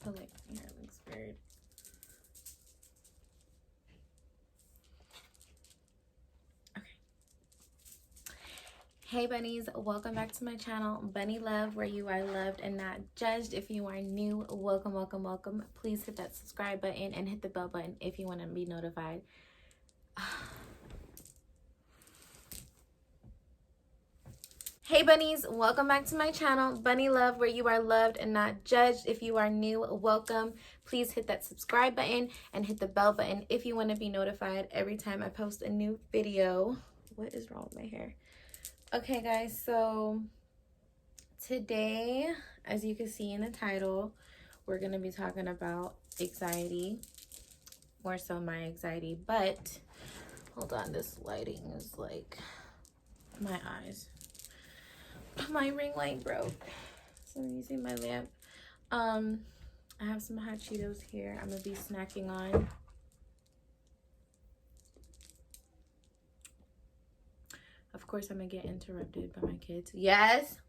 But like, yeah, it looks weird. Okay. Hey bunnies, welcome back to my channel, Bunny Love, where you are loved and not judged. If you are new, welcome, welcome, welcome. Please hit that subscribe button and hit the bell button if you want to be notified. Hey bunnies, welcome back to my channel, Bunny Love, where you are loved and not judged. If you are new, welcome. Please hit that subscribe button and hit the bell button if you want to be notified every time I post a new video. What is wrong with my hair? Okay guys, so today, as you can see in the title, we're going to be talking about anxiety, more so my anxiety. But hold on, this lighting is like my eyes. My ring light broke, so I'm using my lamp. I have some hot Cheetos here I'm gonna be snacking on. Of course I'm gonna get interrupted by my kids. Yes?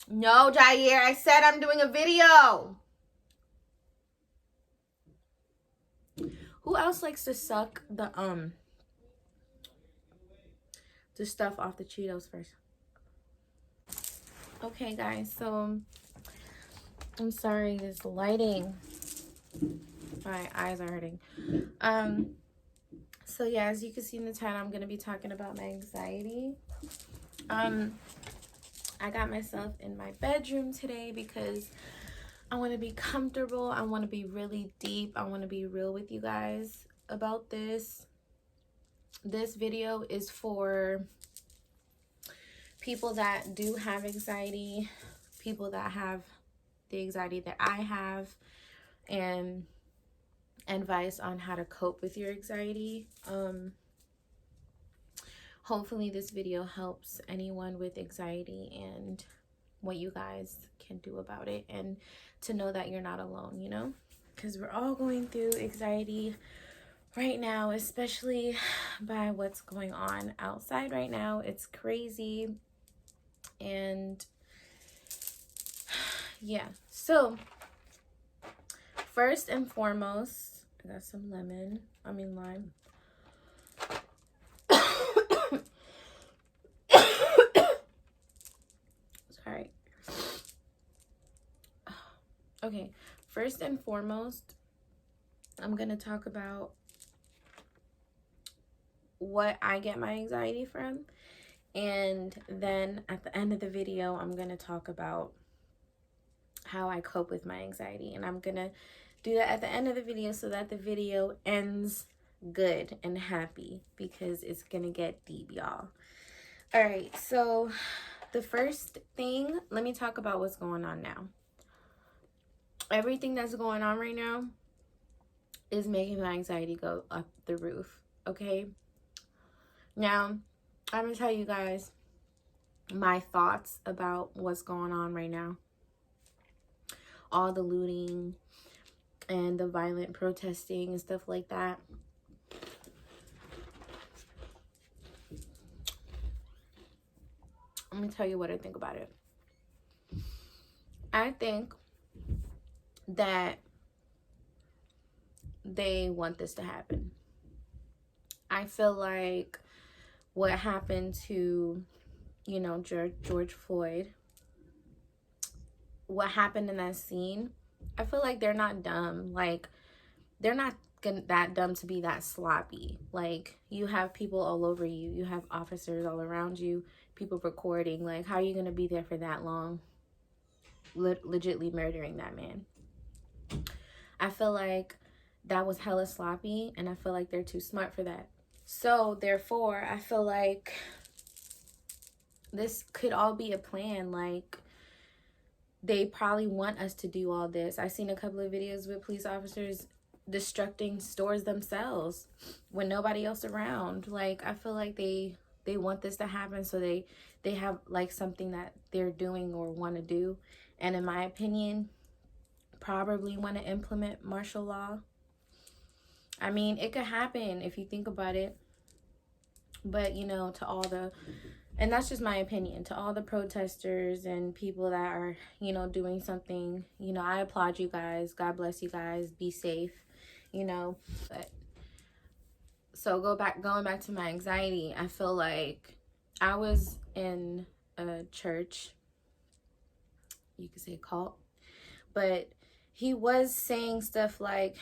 No, Jair, I said I'm doing a video. Who else likes to suck the stuff off the Cheetos first? Okay guys, so I'm sorry, this lighting, my eyes are hurting. So yeah, as you can see in the title, I'm gonna be talking about my anxiety. I got myself in my bedroom today because I want to be comfortable. I want to be really deep. I want to be real with you guys about this. This video is for people that do have anxiety, people that have the anxiety that I have, and advice on how to cope with your anxiety. Hopefully this video helps anyone with anxiety and what you guys can do about it, and to know that you're not alone, you know, because we're all going through anxiety right now, especially by what's going on outside right now. It's crazy. And yeah, so first and foremost, I got some lime. Sorry. Okay, first and foremost, I'm gonna talk about what I get my anxiety from, and then at the end of the video I'm gonna talk about how I cope with my anxiety, and I'm gonna do that at the end of the video so that the video ends good and happy, because it's gonna get deep, y'all. All right, so the first thing, let me talk about what's going on now. Everything that's going on right now is making my anxiety go up the roof, okay? Now, I'm gonna tell you guys my thoughts about what's going on right now. All the looting and the violent protesting and stuff like that. I'm gonna tell you what I think about it. I think that they want this to happen. I feel like what happened to, you know, George Floyd, what happened in that scene, I feel like they're not dumb. Like, they're not that dumb to be that sloppy. Like, you have people all over you. You have officers all around you, people recording. Like, how are you going to be there for that long? Legitly murdering that man. I feel like that was hella sloppy, and I feel like they're too smart for that. So, therefore, I feel like this could all be a plan. Like, they probably want us to do all this. I've seen a couple of videos with police officers destructing stores themselves when nobody else around. Like, I feel like they want this to happen, so they have like something that they're doing or want to do, and in my opinion, probably want to implement martial law. I mean, it could happen if you think about it, but you know, to all the And that's just my opinion. To all the protesters and people that are, you know, doing something, you know, I applaud you guys. God bless you guys. Be safe, you know. But so going back to my anxiety, I feel like I was in a church, you could say cult, but he was saying stuff like,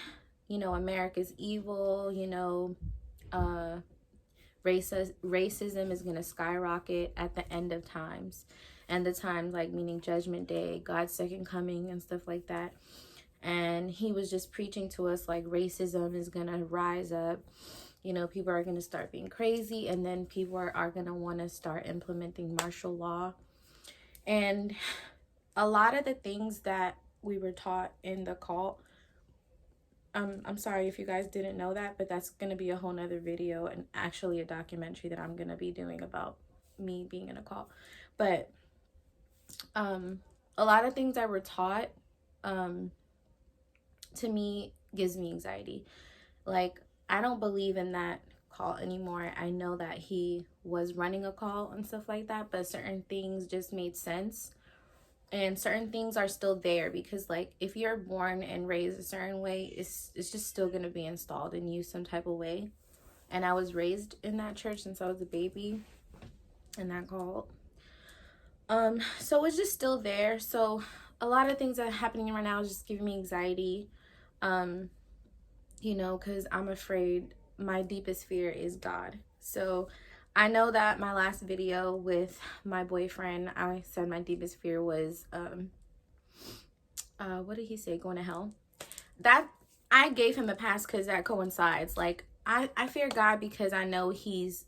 you know, America's evil, you know, racism is going to skyrocket at the end of times, and the times, like, meaning judgment day, God's second coming, and stuff like that. And he was just preaching to us like racism is going to rise up, you know, people are going to start being crazy, and then people are going to want to start implementing martial law. And a lot of the things that we were taught in the cult, I'm sorry if you guys didn't know that, but that's going to be a whole nother video, and actually a documentary that I'm going to be doing about me being in a cult. But a lot of things that were taught to me gives me anxiety. Like, I don't believe in that cult anymore. I know that he was running a cult and stuff like that, but certain things just made sense. And certain things are still there because, like, if you're born and raised a certain way, it's just still going to be installed in you some type of way. And I was raised in that church since I was a baby in that cult. So it's just still there. So a lot of things that are happening right now is just giving me anxiety. You know, because I'm afraid. My deepest fear is God. So I know that my last video with my boyfriend, I said my deepest fear was, what did he say? Going to hell. That, I gave him a pass because that coincides. Like, I fear God because I know he's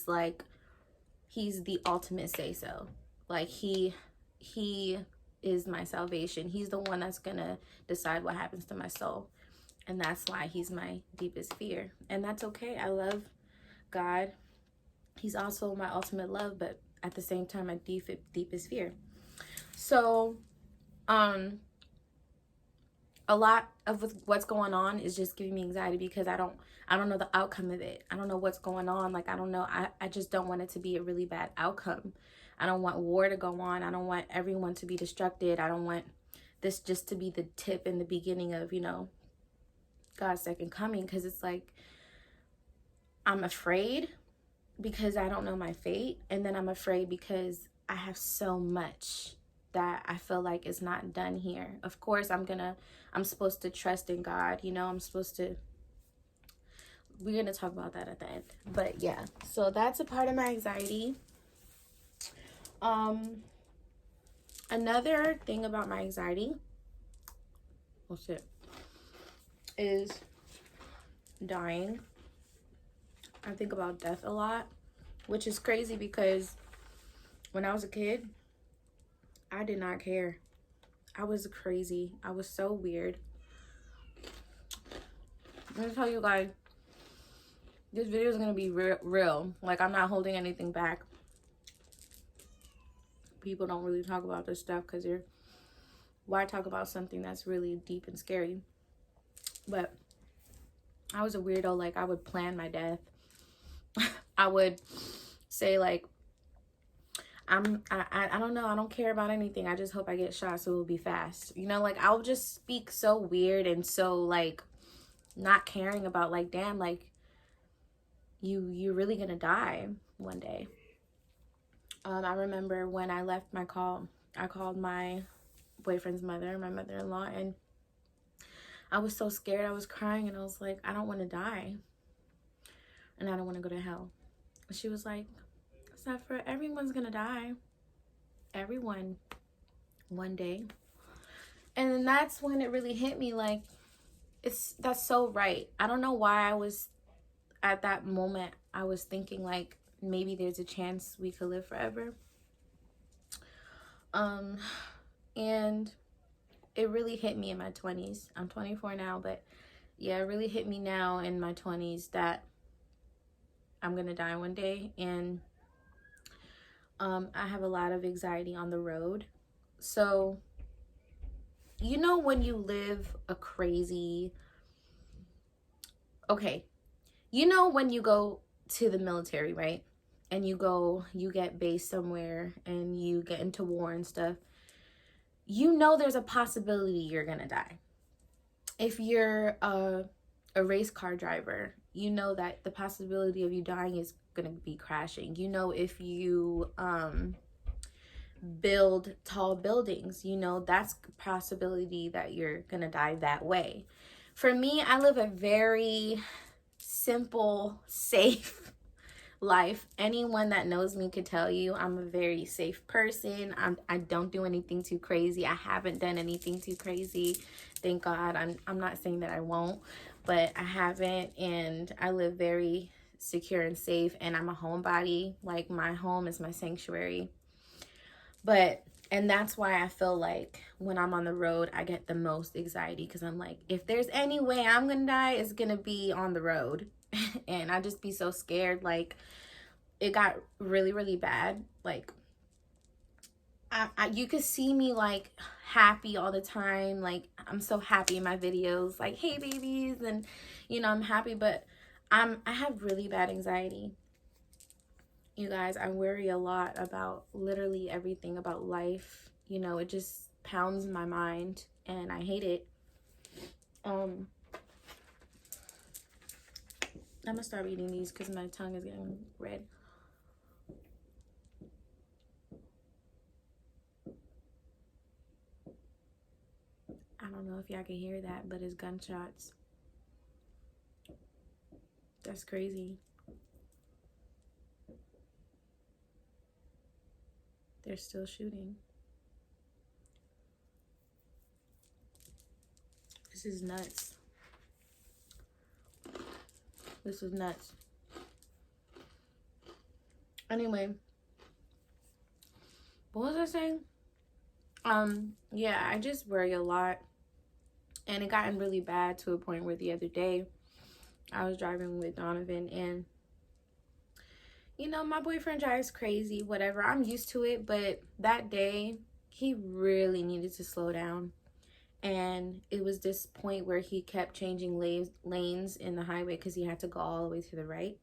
like, he's the ultimate say-so. Like, he is my salvation. He's the one that's gonna decide what happens to my soul. And that's why he's my deepest fear. And that's okay. I love God. He's also my ultimate love, but at the same time, my deepest fear. So, a lot of what's going on is just giving me anxiety because I don't know the outcome of it. I don't know what's going on. Like, I don't know. I just don't want it to be a really bad outcome. I don't want war to go on. I don't want everyone to be destructed. I don't want this just to be the tip in the beginning of, you know, God's second coming, because it's like, I'm afraid because I don't know my fate, and then I'm afraid because I have so much that I feel like it's not done here. Of course, I'm supposed to trust in God, you know, we're gonna talk about that at the end. But yeah, so that's a part of my anxiety. Another thing about my anxiety, is dying. I think about death a lot, which is crazy because when I was a kid, I did not care. I was crazy. I was so weird. I'm gonna tell you guys, this video is gonna be real. Like, I'm not holding anything back. People don't really talk about this stuff because why talk about something that's really deep and scary? But I was a weirdo. Like, I would plan my death. I would say, like, I don't know, I don't care about anything. I just hope I get shot so it'll be fast. You know, like, I'll just speak so weird and so, like, not caring about, like, damn, like, you're really gonna die one day. I remember when I left my call, I called my boyfriend's mother, my mother-in-law, and I was so scared. I was crying, and I was like, I don't want to die, and I don't want to go to hell. And she was like, Zephyr, everyone's gonna die. Everyone, one day. And then that's when it really hit me, like, that's so right. I don't know why I was, at that moment, I was thinking, like, maybe there's a chance we could live forever. And it really hit me in my 20s. I'm 24 now, but yeah, it really hit me now in my 20s that I'm gonna die one day. And I have a lot of anxiety on the road. So, you know, when you live a crazy, okay, you know, when you go to the military, right? and you get based somewhere and you get into war and stuff, you know there's a possibility you're gonna die. If you're a race car driver, you know that the possibility of you dying is gonna be crashing. You know, if you build tall buildings, you know that's a possibility that you're gonna die that way. For me, I live a very simple, safe life. Anyone that knows me could tell you I'm a very safe person. I don't do anything too crazy. I haven't done anything too crazy. Thank God. I'm not saying that I won't, but I haven't, and I live very secure and safe, and I'm a homebody. Like, my home is my sanctuary. And that's why I feel like when I'm on the road, I get the most anxiety, because I'm like, if there's any way I'm gonna die, it's gonna be on the road. And I just be so scared. Like, it got really, really bad. Like, you could see me like happy all the time. Like, I'm so happy in my videos, like, hey babies, and you know, I'm happy, but I have really bad anxiety. You guys, I worry a lot about literally everything about life. You know, it just pounds my mind and I hate it. I'm gonna start eating these because my tongue is getting red. I don't know if y'all can hear that, but it's gunshots. That's crazy. They're still shooting. This is nuts. This is nuts. Anyway, what was I saying? Yeah, I just worry a lot. And it gotten really bad to a point where the other day I was driving with Donovan, and you know, my boyfriend drives crazy, whatever. I'm used to it, but that day he really needed to slow down. And it was this point where he kept changing lanes in the highway because he had to go all the way to the right.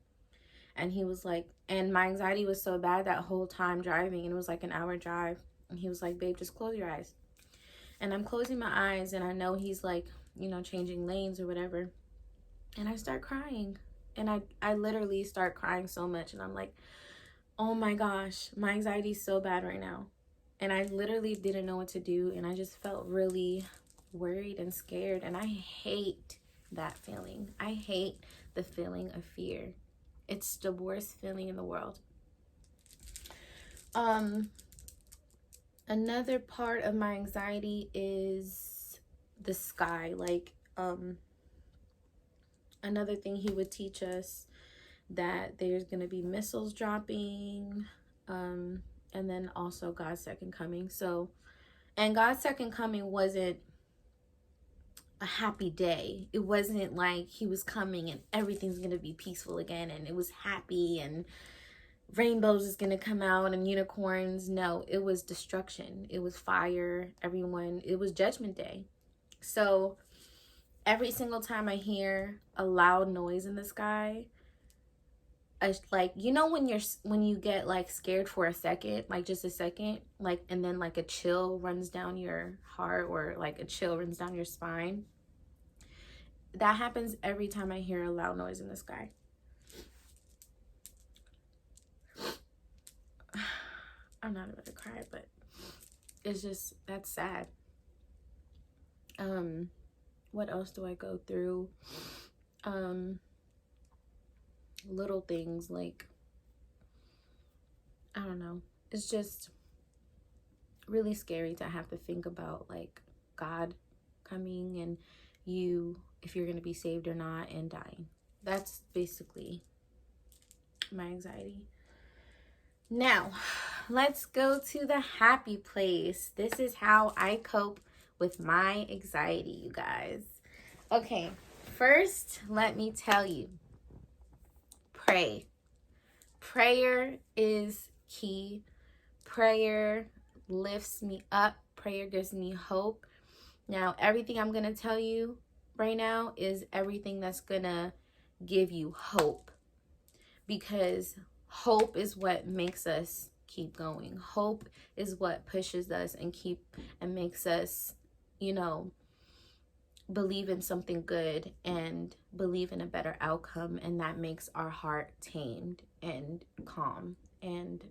And he was like, and my anxiety was so bad that whole time driving, and it was like an hour drive. And he was like, babe, just close your eyes. And I'm closing my eyes, and I know he's like, you know, changing lanes or whatever. And I start crying. And I literally start crying so much. And I'm like, oh my gosh, my anxiety is so bad right now. And I literally didn't know what to do. And I just felt really worried and scared. And I hate that feeling. I hate the feeling of fear. It's the worst feeling in the world. Another part of my anxiety is the sky. Like, another thing he would teach us, that there's going to be missiles dropping, and then also God's second coming. So, and God's second coming wasn't a happy day. It wasn't like he was coming and everything's going to be peaceful again and it was happy and rainbows is going to come out and unicorns. No, it was destruction. It was fire. It was judgment day. So every single time I hear a loud noise in the sky, like, you know, when you get like scared for a second, like just a second, like, and then like a chill runs down your heart, or like a chill runs down your spine. That happens every time I hear a loud noise in the sky. I'm not about to cry, but it's just, that's sad. What else do I go through? Little things like, I don't know. It's just really scary to have to think about like God coming and if you're going to be saved or not, and dying. That's basically my anxiety. Now, let's go to the happy place. This is how I cope with my anxiety, you guys. Okay, first, let me tell you, pray. Prayer is key. Prayer lifts me up. Prayer gives me hope. Now, everything I'm going to tell you right now is everything that's going to give you hope. Because Hope is what makes us keep going. Hope is what pushes us and makes us, you know, believe in something good and believe in a better outcome, and that makes our heart tamed and calm and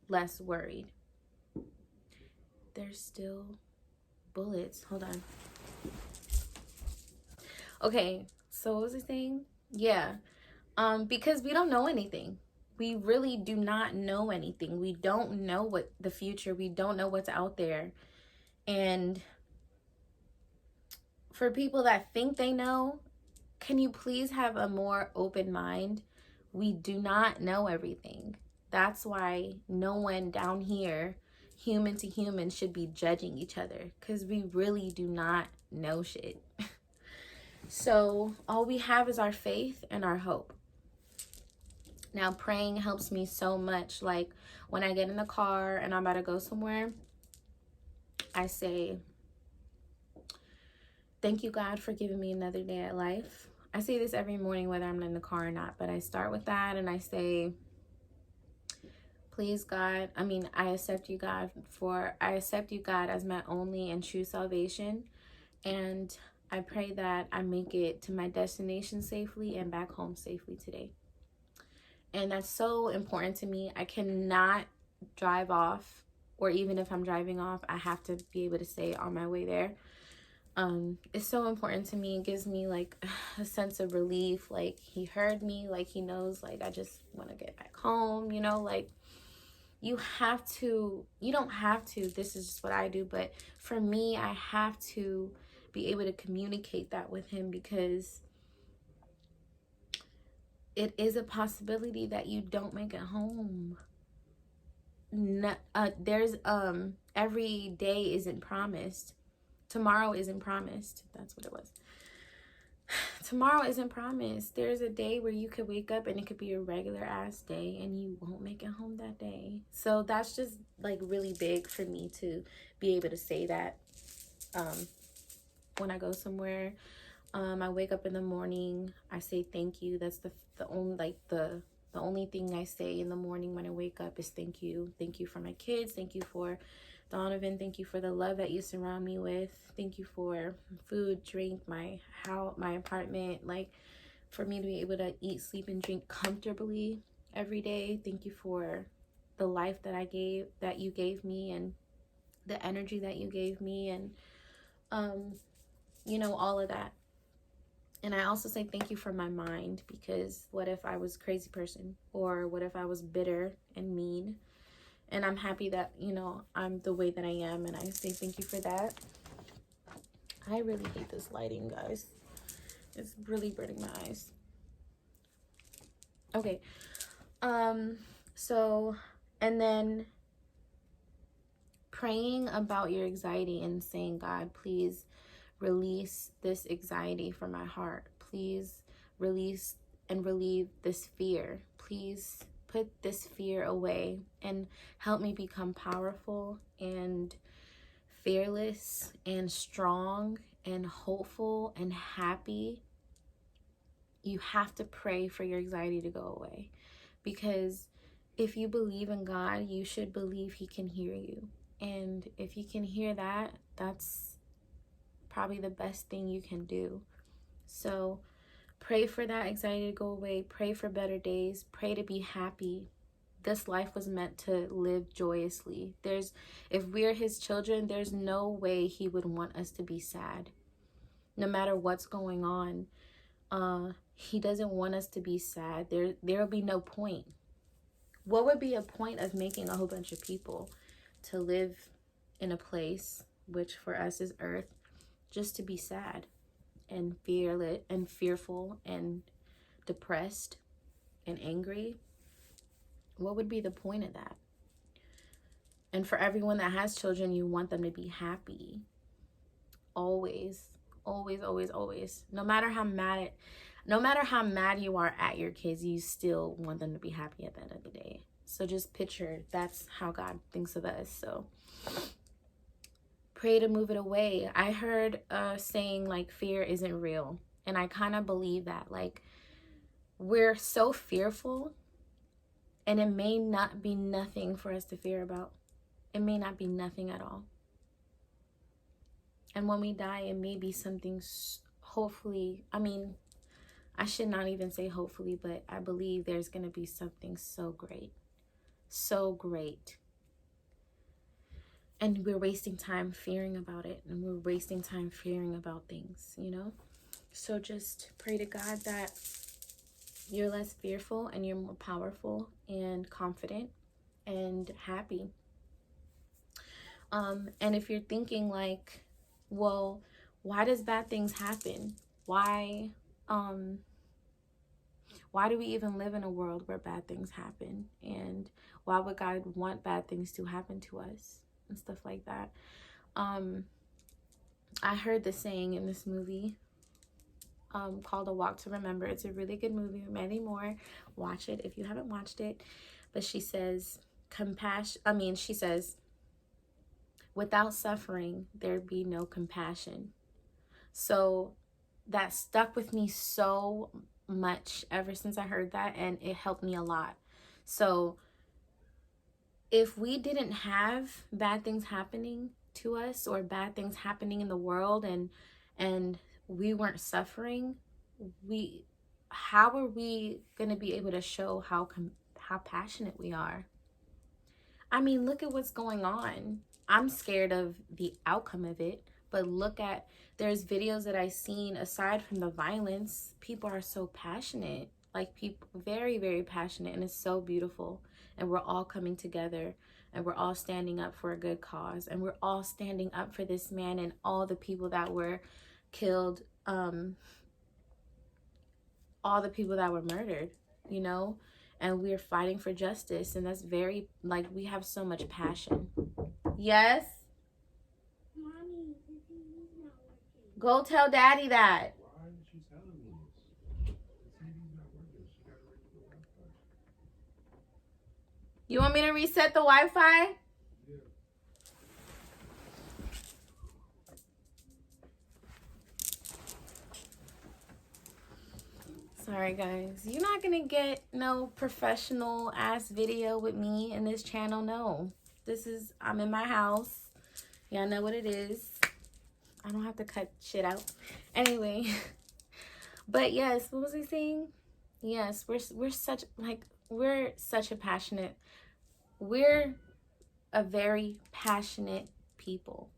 less worried. There's still bullets. Hold on. Okay, so what was I saying? Yeah. Because we don't know anything. We really do not know anything. We don't know what the future, we don't know what's out there. And for people that think they know, can you please have a more open mind? We do not know everything. That's why no one down here, human to human, should be judging each other, because we really do not know shit. So all we have is our faith and our hope. Now, praying helps me so much. Like when I get in the car and I'm about to go somewhere, I say, thank you, God, for giving me another day at life. I say this every morning, whether I'm in the car or not, but I start with that and I say, please, God, I accept you, God, as my only and true salvation. And I pray that I make it to my destination safely and back home safely today. And that's so important to me. I cannot drive off, or even if I'm driving off, I have to be able to say on my way there. It's so important to me. It gives me like a sense of relief. Like he heard me, like he knows, like I just want to get back home, you know, like you don't have to, this is just what I do, but for me, I have to be able to communicate that with him, because it is a possibility that you don't make it home. There's every day isn't promised. Tomorrow isn't promised. That's what it was. Tomorrow isn't promised. There's a day where you could wake up and it could be a regular ass day and you won't make it home that day. So that's just like really big for me to be able to say that when I go somewhere. I wake up in the morning, I say thank you. That's the only thing I say in the morning when I wake up is thank you. Thank you for my kids. Thank you for Donovan. Thank you for the love that you surround me with. Thank you for food, drink, my house, my apartment, like for me to be able to eat, sleep, and drink comfortably every day. Thank you for the life that you gave me, and the energy that you gave me, and all of that. And I also say thank you for my mind, because what if I was a crazy person, or what if I was bitter and mean? And I'm happy that, I'm the way that I am, and I say thank you for that. I really hate this lighting, guys. It's really burning my eyes. Okay. So, and then praying about your anxiety and saying, God, please release this anxiety from my heart. Please release and relieve this fear. Please put this fear away and help me become powerful and fearless and strong and hopeful and happy. You have to pray for your anxiety to go away, because if you believe in God, you should believe he can hear you. And if you can hear that, that's probably the best thing you can do. So pray for that anxiety to go away. Pray for better days. Pray to be happy. This life was meant to live joyously. If we're his children, there's no way he would want us to be sad. No matter what's going on, he doesn't want us to be sad. There'll be no point. What would be a point of making a whole bunch of people to live in a place, which for us is earth, just to be sad and fearless and fearful and depressed and angry? What would be the point of that? And for everyone that has children, you want them to be happy. Always, always, always, always. No matter how mad you are at your kids, you still want them to be happy at the end of the day. So just picture that's how God thinks of us. So pray to move it away. I heard saying like fear isn't real. And I kind of believe that. Like we're so fearful And it may not be nothing for us to fear about. It may not be nothing at all. And when we die, it may be something, hopefully, I mean, I should not even say hopefully, but I believe there's going to be something so great. So great. And we're wasting time fearing about it. And we're wasting time fearing about things, you know? So just pray to God that you're less fearful and you're more powerful and confident and happy. And if you're thinking like, well, why does bad things happen? Why do we even live in a world where bad things happen? And why would God want bad things to happen to us and stuff like that? I heard this saying in this movie called A Walk to Remember. It's a really good movie. Many more. Watch it if you haven't watched it. But she says, she says, without suffering, there'd be no compassion. So that stuck with me so much ever since I heard that, and it helped me a lot. So if we didn't have bad things happening to us or bad things happening in the world and we weren't suffering, how are we going to be able to show how passionate we are? I mean, look at what's going on. I'm scared of the outcome of it, but there's videos that I've seen, aside from the violence, people are so passionate, like people, very, very passionate, and it's so beautiful. And we're all coming together, and we're all standing up for a good cause, and we're all standing up for this man and all the people that were killed, all the people that were murdered, you know? And we're fighting for justice, and that's very, like, we have so much passion. Yes? Mommy, the TV's not working. Go tell Daddy that. Why is she telling me this? The TV's not working. She got to read the Wi-Fi. You want me to reset the Wi-Fi? Yeah. Sorry guys, you're not gonna get no professional ass video with me in this channel. No, I'm in my house. Y'all know what it is. I don't have to cut shit out anyway. But yes, what was I saying? Yes, we're such a very passionate people.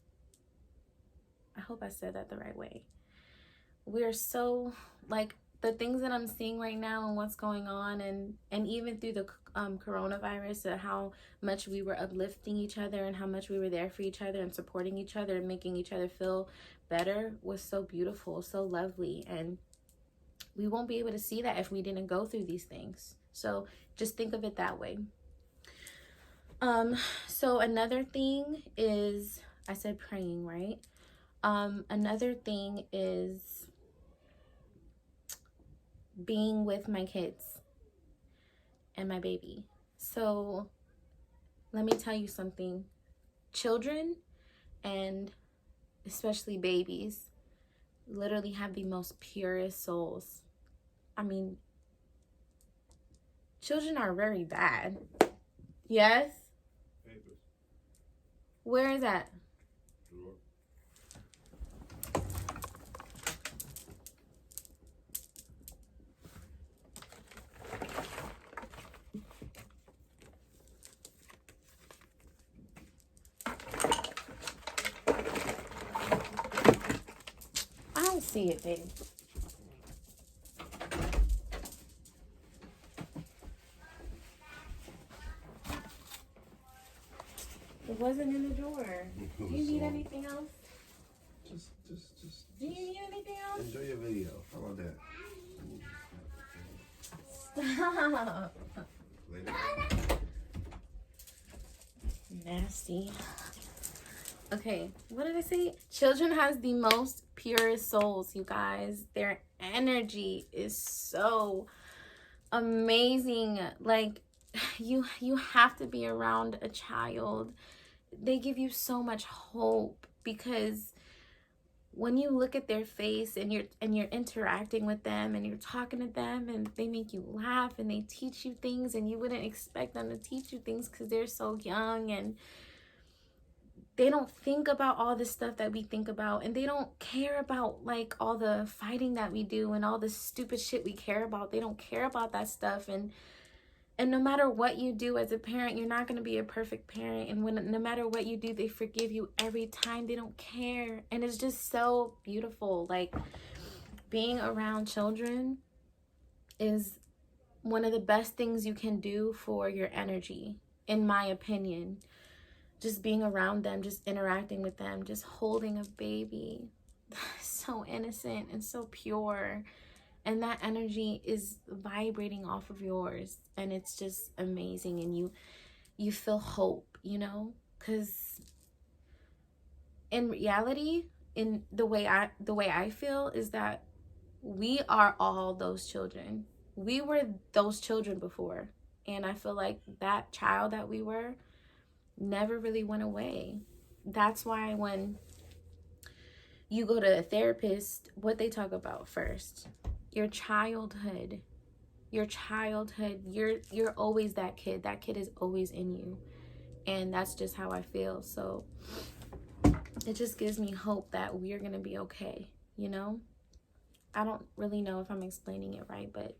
I hope I said that the right way. We're so, like, the things that I'm seeing right now and what's going on, and even through the coronavirus, how much we were uplifting each other and how much we were there for each other and supporting each other and making each other feel better was so beautiful, so lovely. And we won't be able to see that if we didn't go through these things. So just think of it that way. So another thing is, I said praying, right? Another thing is being with my kids and my baby. So let me tell you something. Children, and especially babies, literally have the most purest souls. I mean, children are very bad. Yes? Papers. Where is that? Drawer. I don't see it, babe. It wasn't in the drawer. Do you need anything else? Just Do you need anything else? enjoy your video. How about that? Stop. Later. Nasty. Okay, what did I say? Children has the most purest souls, you guys. Their energy is so amazing. Like, you have to be around a child. They give you so much hope, because when you look at their face and you're interacting with them and you're talking to them and they make you laugh and they teach you things and you wouldn't expect them to teach you things because they're so young and they don't think about all the stuff that we think about, and they don't care about like all the fighting that we do and all the stupid shit we care about. They don't care about that stuff. And no matter what you do as a parent, you're not going to be a perfect parent. And when no matter what you do, they forgive you every time. They don't care. And it's just so beautiful. Like, being around children is one of the best things you can do for your energy, in my opinion. Just being around them, just interacting with them, just holding a baby. So innocent and so pure. And that energy is vibrating off of yours. And it's just amazing. And you feel hope, you know? Because in reality, in the way I feel is that we are all those children. We were those children before. And I feel like that child that we were never really went away. That's why when you go to a therapist, what they talk about first, your childhood. You're always that kid. That kid is always in you. And that's just how I feel. So it just gives me hope that we're going to be okay, you know? I don't really know if I'm explaining it right, but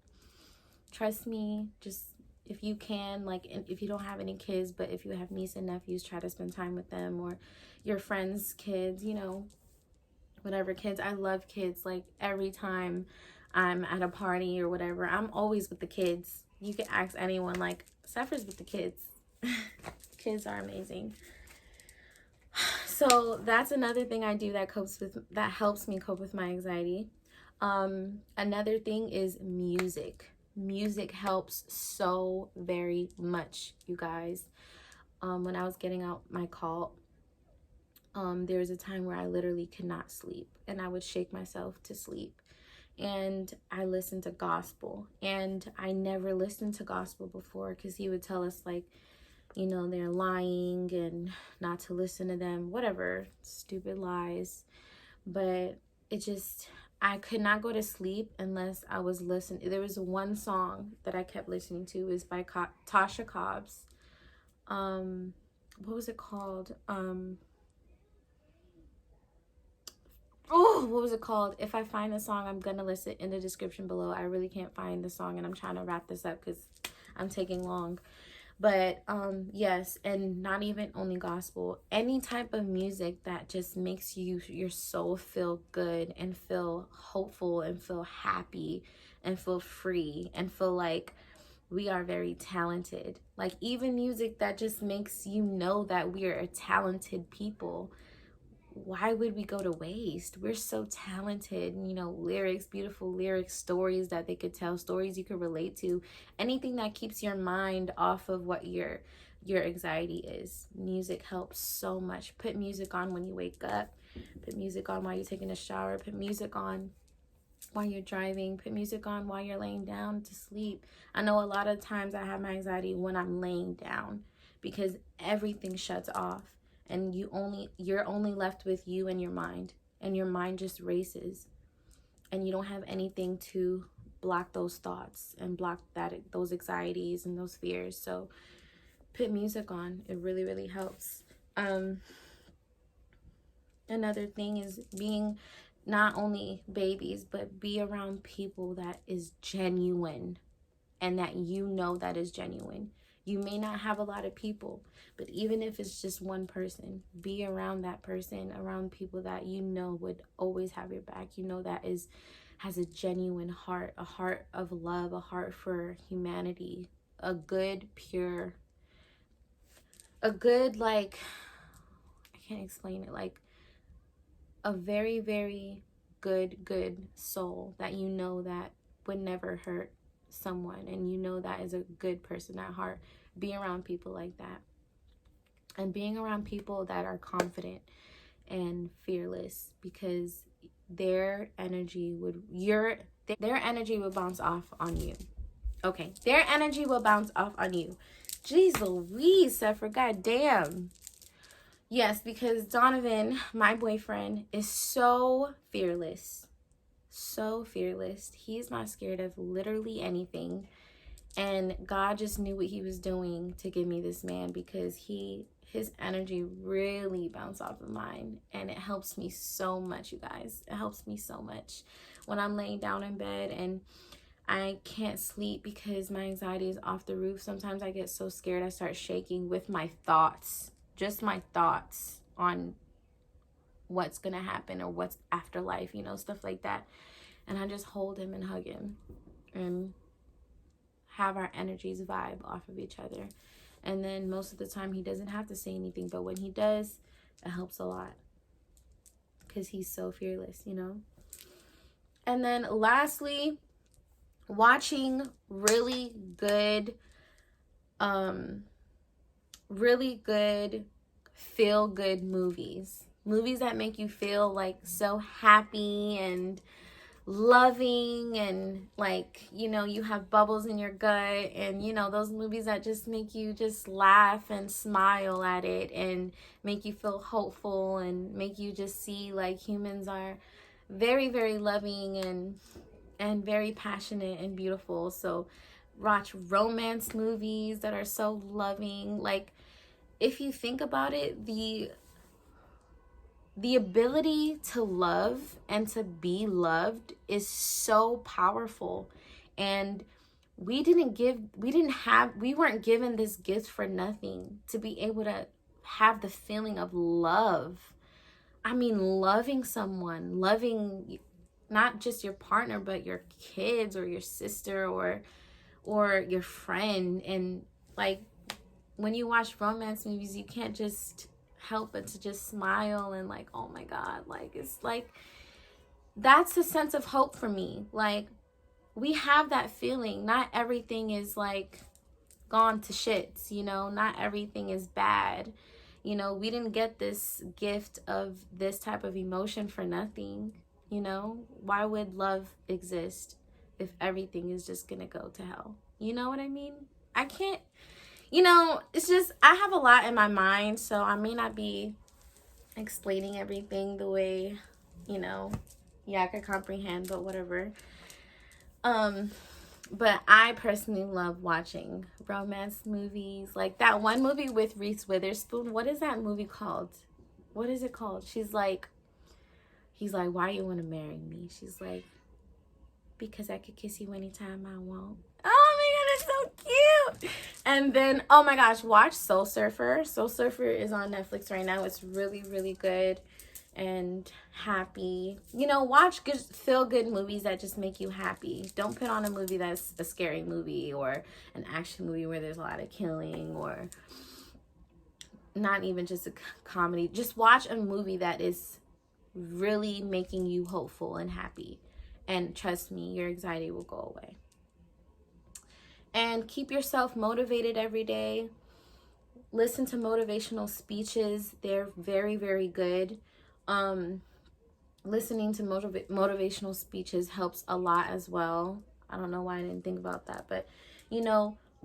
trust me, just if you can, like, if you don't have any kids, but if you have nieces and nephews, try to spend time with them, or your friends' kids, you know, whatever kids. I love kids. Like, every time I'm at a party or whatever, I'm always with the kids. You can ask anyone, like, Zephyr's with the kids. Kids are amazing. So that's another thing I do that helps me cope with my anxiety. Another thing is music. Music helps so very much, you guys. When I was getting out my call, there was a time where I literally could not sleep, and I would shake myself to sleep. And I listened to gospel, and I never listened to gospel before because he would tell us, like, you know, they're lying and not to listen to them, whatever, stupid lies. But I could not go to sleep unless I was listening. There was one song that I kept listening to. It was by Tasha Cobbs. What was it called? What was it called? If I find the song, I'm gonna list it in the description below. I really can't find the song, and I'm trying to wrap this up because I'm taking long. But yes, and not even only gospel, any type of music that just makes your soul feel good and feel hopeful and feel happy and feel free and feel like we are very talented. Like, even music that just makes you know that we are a talented people. Why would we go to waste? We're so talented. You know, lyrics, beautiful lyrics, stories that they could tell, stories you could relate to, anything that keeps your mind off of what your anxiety is. Music helps so much. Put music on when you wake up. Put music on while you're taking a shower. Put music on while you're driving. Put music on while you're laying down to sleep. I know a lot of times I have my anxiety when I'm laying down because everything shuts off. And you're only left with you and your mind just races, and you don't have anything to block those thoughts and block those anxieties and those fears. So put music on. It really, really helps. Another thing is being not only babies, but be around people that is genuine and that you know that is genuine. You may not have a lot of people, but even if it's just one person, be around that person, around people that you know would always have your back. You know that has a genuine heart, a heart of love, a heart for humanity, a good, pure, like, I can't explain it, like a very, very good soul that you know that would never hurt someone, and you know that is a good person at heart. Be around people like that, and being around people that are confident and fearless, because their energy would bounce off on you. Okay, their energy will bounce off on you. Jeez Louise, I forgot. Damn. Yes, because Donovan, my boyfriend, is so fearless. So fearless. He's not scared of literally anything. And God just knew what he was doing to give me this man, because his energy really bounced off of mine, and it helps me so much, you guys. It helps me so much when I'm laying down in bed and I can't sleep because my anxiety is off the roof. Sometimes I get so scared I start shaking with my thoughts, just my thoughts on what's gonna happen or what's afterlife, stuff like that. And I just hold him and hug him and have our energies vibe off of each other. And then most of the time he doesn't have to say anything, but when he does, it helps a lot because he's so fearless. And then lastly, watching really good feel good movies that make you feel like so happy and loving, and like you have bubbles in your gut, and those movies that just make you just laugh and smile at it and make you feel hopeful and make you just see like humans are very, very loving and very passionate and beautiful. So watch romance movies that are so loving. Like, if you think about it, the ability to love and to be loved is so powerful. And we weren't given this gift for nothing, to be able to have the feeling of love. I mean, loving someone, loving not just your partner, but your kids or your sister or your friend. And like, when you watch romance movies, you can't just help but to just smile and like, oh my God, like, it's like, that's a sense of hope for me. Like, we have that feeling. Not everything is like gone to shits, not everything is bad. We didn't get this gift of this type of emotion for nothing. Why would love exist if everything is just gonna go to hell? You know what I mean? I can't, it's just, I have a lot in my mind, so I may not be explaining everything the way, I could comprehend, but whatever. But I personally love watching romance movies. Like that one movie with Reese Witherspoon. What is that movie called? What is it called? He's like, why you want to marry me? She's like, because I could kiss you anytime I want. Oh my God, it's so cute. And then, oh my gosh, watch Soul Surfer. Soul Surfer is on Netflix right now. It's really, really good and happy. Watch good, feel good movies that just make you happy. Don't put on a movie that's a scary movie or an action movie where there's a lot of killing, or not even just a comedy. Just watch a movie that is really making you hopeful and happy. And trust me, your anxiety will go away. And keep yourself motivated every day. Listen to motivational speeches. They're very, very good. Listening to motivational speeches helps a lot as well. I don't know why I didn't think about that, but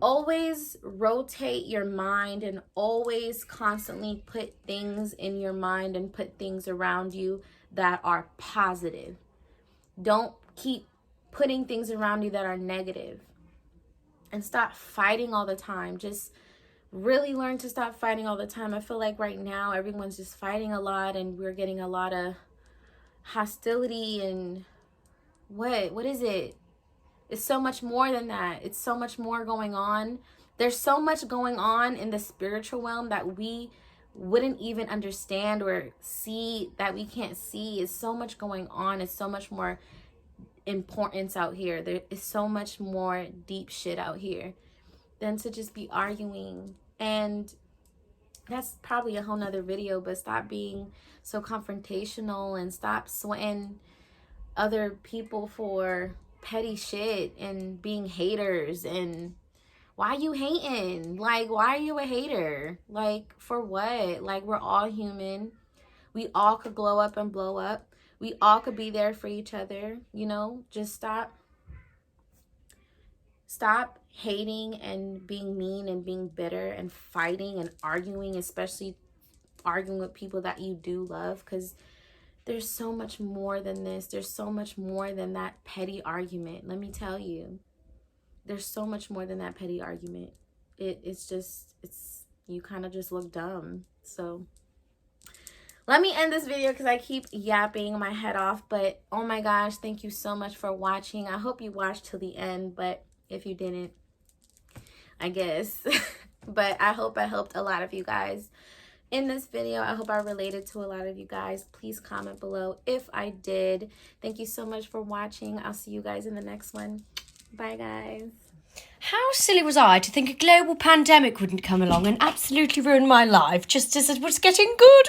always rotate your mind and always constantly put things in your mind and put things around you that are positive. Don't keep putting things around you that are negative. And stop fighting all the time. Just really learn to stop fighting all the time. I feel like right now everyone's just fighting a lot, and we're getting a lot of hostility and what is it? It's so much more than that. It's so much more going on. There's so much going on in the spiritual realm that we wouldn't even understand or see, that we can't see. It's so much going on. It's so much more importance out here. There is so much more deep shit out here than to just be arguing. And that's probably a whole nother video, but stop being so confrontational and stop sweating other people for petty shit and being haters. And why you hating? Like, why are you a hater? Like, for what? Like, we're all human. We all could glow up and blow up. We all could be there for each other. Just stop hating and being mean and being bitter and fighting and arguing, especially arguing with people that you do love, because there's so much more than this. There's so much more than that petty argument. Let me tell you, there's so much more than that petty argument. It's you kind of just look dumb. So let me end this video because I keep yapping my head off. But oh my gosh, thank you so much for watching. I hope you watched till the end, but if you didn't, I guess. But I hope I helped a lot of you guys in this video. I hope I related to a lot of you guys. Please comment below if I did. Thank you so much for watching. I'll see you guys in the next one. Bye, guys. How silly was I to think a global pandemic wouldn't come along and absolutely ruin my life just as it was getting good?